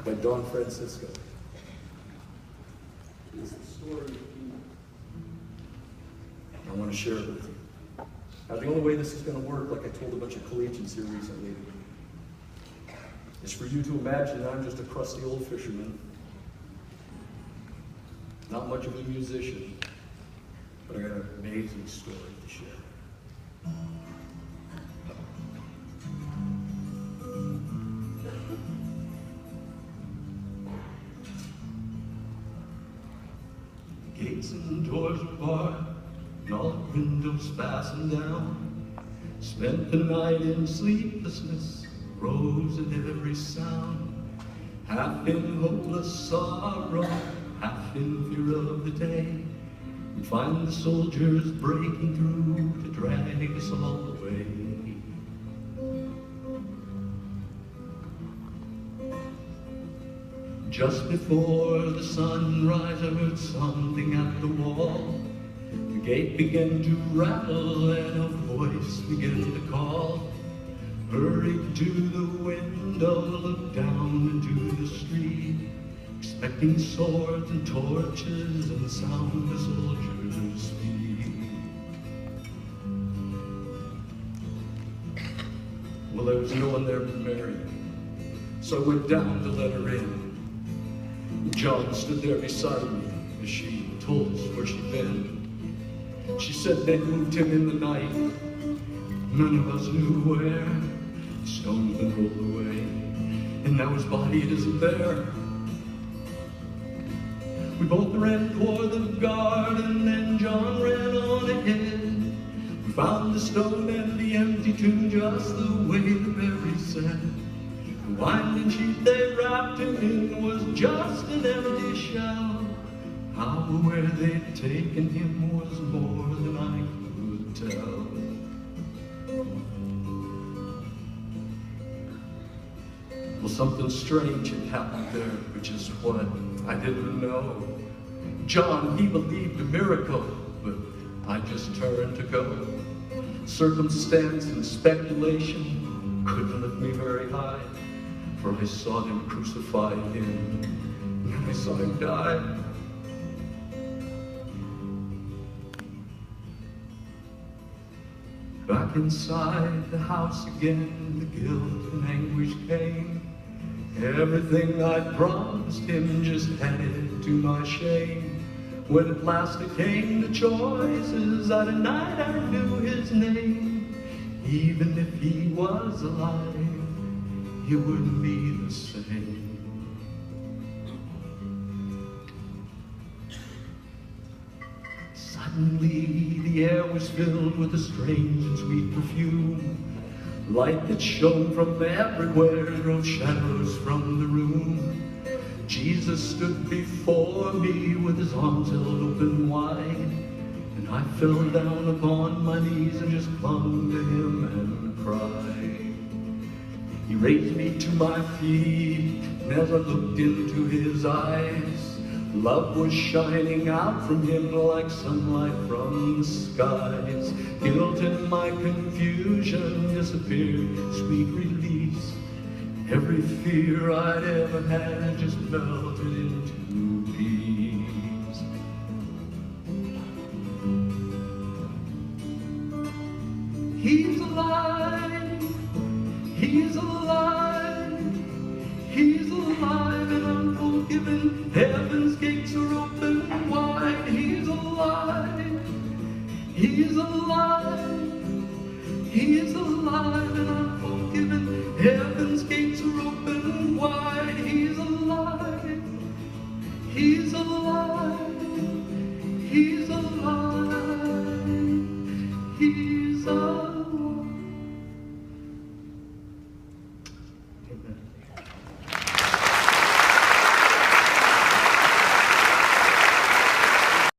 by Don Francisco. It's the story of Eugene. I want to share it with you. Now, the only way this is going to work, like I told a bunch of collegians here recently, is for you to imagine that I'm just a crusty old fisherman, not much of a musician, but I got an amazing story to share. Gates and doors were barred, and all the windows fastened down. Spent the night in sleeplessness, rose at every sound. Half in hopeless sorrow, half in fear of the day. We'd find the soldiers breaking through to drag us all away. Just before the sunrise, I heard something at the wall. The gate began to rattle and a voice began to call. Hurried to the window, looked down into the street, expecting swords and torches and the sound of soldiers' feet. Well, there was no one there but Mary, so I went down to let her in. John stood there beside me as she told us where she'd been. She said they moved him in the night. None of us knew where. The stone's been rolled away, and now his body isn't there. We both ran toward the garden, and John ran on ahead. We found the stone and the empty tomb just the way the berry said. The winding sheet they wrapped him in was just an empty shell. How or where they'd taken him was more than I could tell. Well, something strange had happened there, which is what I didn't know. John, he believed a miracle, but I just turned to go. Circumstance and speculation couldn't lift me very high, for I saw them crucify him, and I saw him die. Back inside the house again, the guilt and anguish came. Everything I'd promised him just added to my shame. When at last it came to choices, I denied I knew his name. Even if he was alive, he wouldn't be the same. Suddenly the air was filled with a strange and sweet perfume. Light that shone from everywhere drove shadows from the room. Jesus stood before me with his arms held open wide, and I fell down upon my knees and just clung to him and cried. He raised me to my feet, and as I looked into his eyes, love was shining out from him like sunlight from the skies. Guilt and my confusion disappeared, sweet release. Every fear I'd ever had just melted into peace. He's alive, he's alive, he's alive, and I'm forgiven. Heaven's gates are open wide. He's alive, he's alive, he's alive, and I'm forgiven. Heaven's gates are open wide. He's alive, he's alive, he's